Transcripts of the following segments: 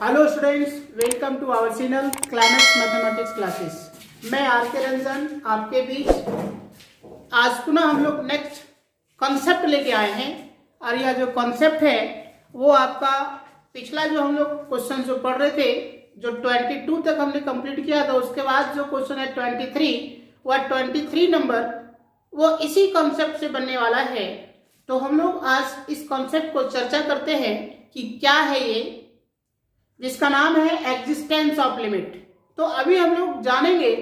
Hello students, welcome to our channel climax mathematics classes. मैं R K Ranjan आपके बीच आज पुनः हम लोग नेक्स्ट कॉन्सेप्ट लेके आए हैं। और यह जो कॉन्सेप्ट है वो आपका पिछला जो हम लोग क्वेश्चन जो पढ़ रहे थे, जो 22 तक हमने कंप्लीट किया था, उसके बाद जो क्वेश्चन है 23, वह 23 नंबर वो इसी कॉन्सेप्ट से बनने वाला है। तो हम लोग आज इस कॉन्सेप्ट को चर्चा करते हैं कि क्या है ये, जिसका नाम है एग्जिस्टेंस ऑफ लिमिट। तो अभी हम लोग जानेंगे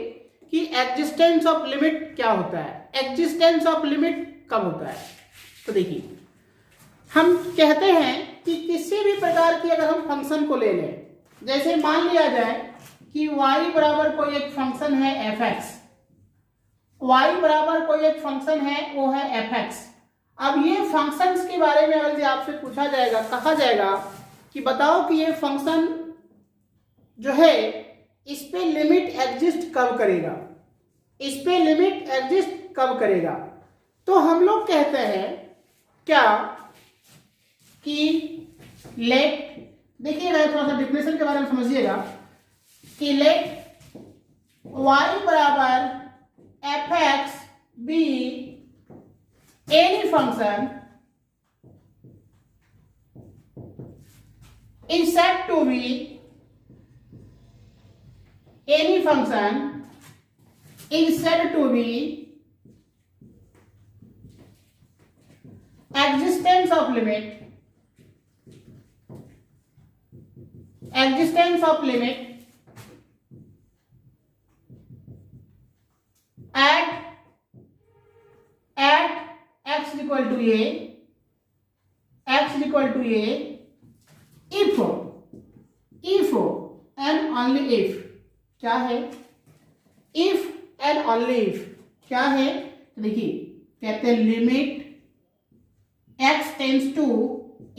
कि एग्जिस्टेंस ऑफ लिमिट क्या होता है, एग्जिस्टेंस ऑफ लिमिट कब होता है। तो देखिए, हम कहते हैं कि किसी भी प्रकार की अगर हम फंक्शन को ले लें, जैसे मान लिया जाए कि y बराबर कोई एक फंक्शन है f(x), y बराबर कोई एक फंक्शन है वो है f(x). अब ये फंक्शंस के बारे में अगर आपसे पूछा जाएगा, कहा जाएगा कि बताओ कि ये फंक्शन जो है इस पे लिमिट एग्जिस्ट कब करेगा, इस पे लिमिट एग्जिस्ट कब करेगा। तो हम लोग कहते हैं क्या कि लेट, देखिएगा थोड़ा सा डिफिनेशन के बारे में समझिएगा कि लेट y बराबर f(x) be any function is said to be any function is said to be existence of limit at x equal to a if and only if। क्या है? if and only if क्या है? देखिए, कहते हैं limit x tends to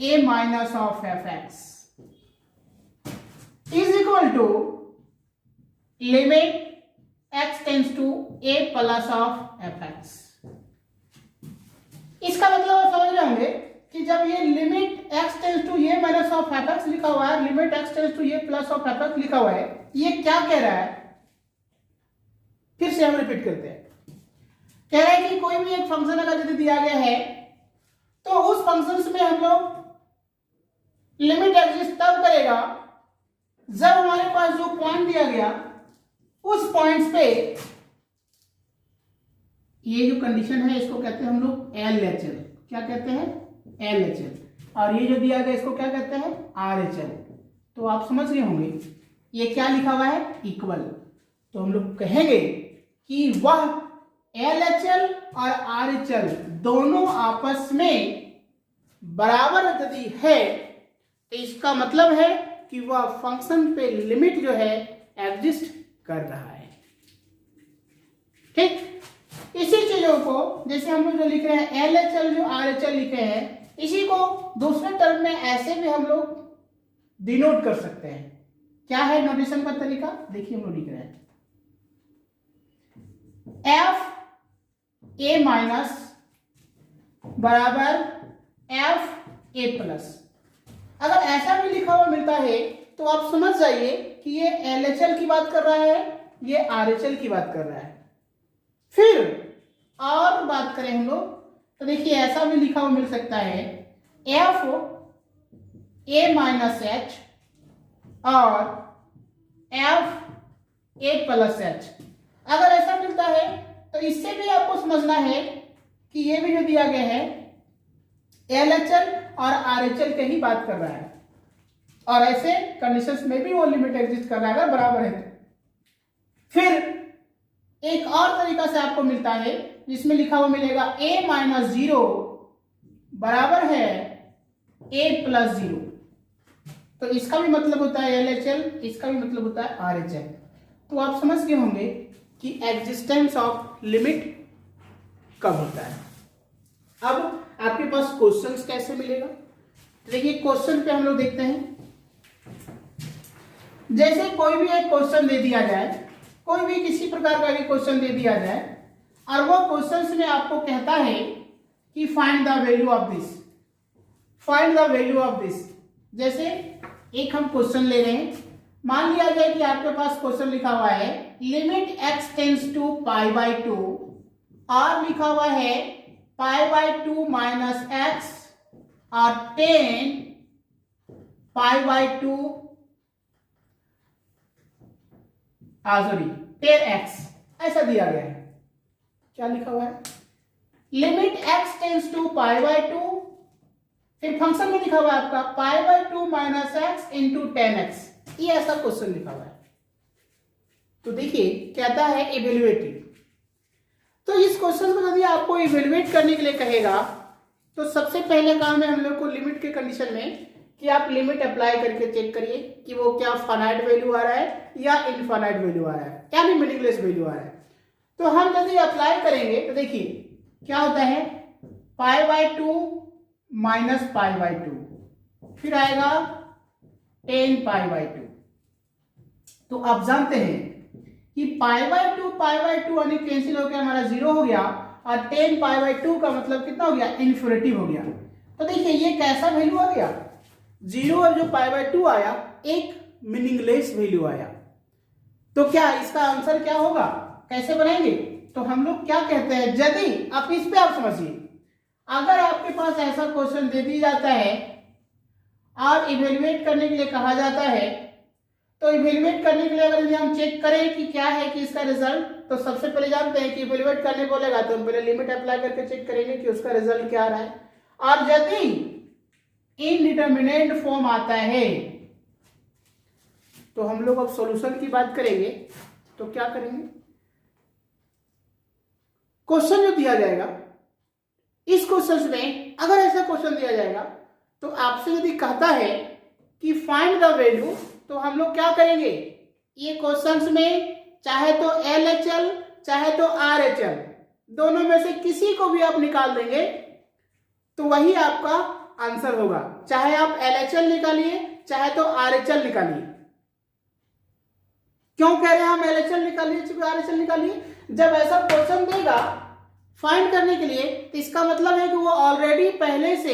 a minus of f(x) is equal to limit x tends to a plus of f(x). इसका मतलब आप समझ रहे होंगे कि जब ये limit x tends to a minus of f(x) लिखा हुआ है, limit x tends to a plus of f(x) लिखा हुआ है, ये क्या कह रहा है? फिर से हम रिपीट करते हैं। कह रहा है कि कोई भी एक फंक्शन अगर यदि दिया गया है तो उस फंक्शन में हम लोग लिमिट एग्जिस्ट तब करेगा जब हमारे पास जो पॉइंट दिया गया उस पॉइंट पे ये जो कंडीशन है इसको कहते हैं हम लोग LHL। क्या कहते हैं? LHL। और ये जो दिया गया इसको क्या कहते हैं? RHL। तो आप समझ गए होंगे ये क्या लिखा हुआ है? इक्वल। तो हम लोग कहेंगे कि वह LHL और RHL दोनों आपस में बराबर यदि है तो इसका मतलब है कि वह फंक्शन पे लिमिट जो है एग्जिस्ट कर रहा है। ठीक, इसी चीजों को जैसे हम लोग जो लिख रहे हैं LHL जो RHL लिखे हैं, इसी को दूसरे टर्म में ऐसे भी हम लोग डिनोट कर सकते हैं। क्या है नोटेशन का तरीका? देखिए, हम लोग लिख रहे हैं f(a) माइनस बराबर f(a) प्लस। अगर ऐसा भी लिखा हुआ मिलता है तो आप समझ जाइए कि ये LHL की बात कर रहा है, ये RHL की बात कर रहा है। फिर और बात करें हम लोग तो देखिए ऐसा भी लिखा हुआ मिल सकता है f(a माइनस h) और f(a प्लस h)। अगर ऐसा मिलता है तो इससे भी आपको समझना है कि ये भी जो दिया गया है LHL और RHL की ही बात कर रहा है, और ऐसे कंडीशंस में भी वो लिमिट एग्जिस्ट कर रहा है अगर बराबर है तो। फिर एक और तरीका से आपको मिलता है जिसमें लिखा हुआ मिलेगा a माइनस 0 बराबर है a प्लस 0। तो इसका भी मतलब होता है LHL, इसका भी मतलब होता है RHL। तो आप समझ गए होंगे कि एग्जिस्टेंस ऑफ लिमिट कब होता है। अब आपके पास क्वेश्चंस कैसे मिलेगा? देखिए, क्वेश्चन पे हम लोग देखते हैं। जैसे कोई भी एक क्वेश्चन दे दिया जाए, कोई भी किसी प्रकार का भी क्वेश्चन दे दिया जाए और वो क्वेश्चन में आपको कहता है कि find the value of this, find the value of this. जैसे एक हम क्वेश्चन ले रहे हैं। मान लिया जाए कि आपके पास क्वेश्चन लिखा हुआ है limit x tends to pi by two, और लिखा हुआ है pi by two minus x और 10 पाई बाई टू सॉरी 10x, ऐसा दिया गया है। क्या लिखा हुआ है? Limit x tends to pi by two, फिर फंक्शन में लिखा हुआ है आपका pi by two minus x into 10x, ये ऐसा क्वेश्चन लिखा हुआ है। तो देखिए कहता है इवेल्युएटिंग। तो इस क्वेश्चन को यदि आपको इवेल्युएट करने के लिए कहेगा तो सबसे पहले काम है हम लोग को लिमिट के कंडीशन में कि आप लिमिट अप्लाई करके चेक करिए कि वो क्या फाइनाइट वैल्यू आ रहा है या इनफाइनाइट वैल्यू आ रहा है, यानी मीनिंगलेस वैल्यू आ रहा है। तो हम यदि अप्लाई करेंगे तो देखिए क्या होता है, pi by two minus pi by two, फिर आएगा 10 पाई बाई टू। तो आप जानते हैं कि पाई बाई टू यानी कैंसिल होकर हमारा 0 हो गया, और 10 पाई बाई टू का मतलब कितना हो गया, इन्फिनिटिव हो गया। तो देखिए ये कैसा वैल्यू आ गया, 0 और जो पाई बाई टू आया एक मीनिंगलेस वैल्यू आया। तो क्या इसका आंसर क्या होगा, कैसे बनाएंगे? तो हम लोग क्या कहते हैं, यदि आप इस पे आप समझिए, अगर आपके पास ऐसा क्वेश्चन दे दिया जाता है और इवेल्युएट करने के लिए कहा जाता है, तो इवेल्युएट करने के लिए अगर हम चेक करें कि क्या है कि इसका रिजल्ट, तो सबसे पहले जानते हैं कि इवेल्युएट करने बोलेगा तो हम पहले लिमिट अप्लाई करके चेक करेंगे कि उसका रिजल्ट क्या आ रहा है। और यदि इनडिटरमिनेट फॉर्म आता है तो हम लोग अब सॉल्यूशन की बात करेंगे। तो क्या करेंगे, क्वेश्चन जो दिया जाएगा, इस क्वेश्चन में अगर ऐसा क्वेश्चन दिया जाएगा तो आपसे यदि कहता है कि फाइंड द वैल्यू, तो हम लोग क्या करेंगे, ये क्वेश्चंस में चाहे तो LHL चाहे तो RHL दोनों में से किसी को भी आप निकाल देंगे तो वही आपका आंसर होगा। चाहे आप LHL निकालिए चाहे तो RHL निकालिए। क्यों कह रहे हैं हम LHL निकालिए RHL निकालिए? जब ऐसा क्वेश्चन देगा फाइंड करने के लिए तो इसका मतलब है कि वो ऑलरेडी पहले से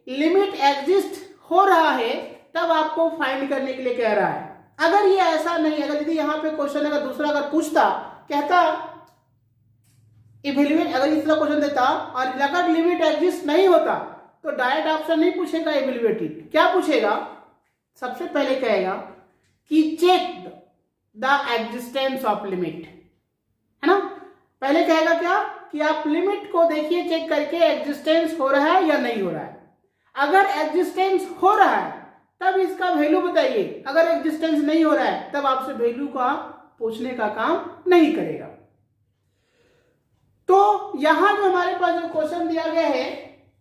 लिमिट एग्जिस्ट हो रहा है, तब आपको फाइंड करने के लिए कह रहा है। अगर ये ऐसा नहीं, अगर यदि यहाँ पे क्वेश्चन अगर दूसरा अगर पूछता, कहता इवेल्युएट, अगर इसका क्वेश्चन देता और अगर लिमिट एग्जिस्ट नहीं होता तो डायरेक्ट ऑप्शन नहीं पूछेगा इवेल्युएटेड, क्या पूछेगा, सबसे पहले कहेगा कि check the existence of limit, है ना। पहले कहेगा क्या कि आप लिमिट को देखिए चेक करके एग्जिस्टेंस हो रहा है या नहीं हो रहा है। अगर एग्जिस्टेंस हो रहा है तब इसका वैल्यू बताइए, अगर एग्जिस्टेंस नहीं हो रहा है तब आपसे वैल्यू का पूछने का काम नहीं करेगा। तो यहां जो हमारे पास जो क्वेश्चन दिया गया है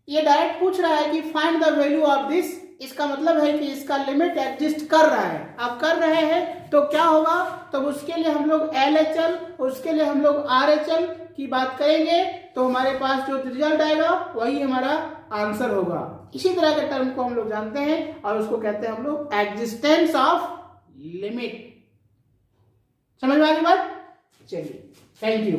ये डायरेक्ट पूछ रहा है कि find the value of this, इसका मतलब है कि इसका लिमिट एग्जिस्ट कर रहा है। आप कर रहे हैं तो क्या होगा, तो उसके लिए हम लोग LHL, उसके लिए हम लोग RHL की बात करेंगे, तो हमारे पास जो रिजल्ट आएगा वही हमारा आंसर होगा। इसी तरह के टर्म को हम लोग जानते हैं और उसको कहते हैं हम लोग एग्जिस्टेंस ऑफ लिमिट। समझ में आ गई बात? चलिए, थैंक यू।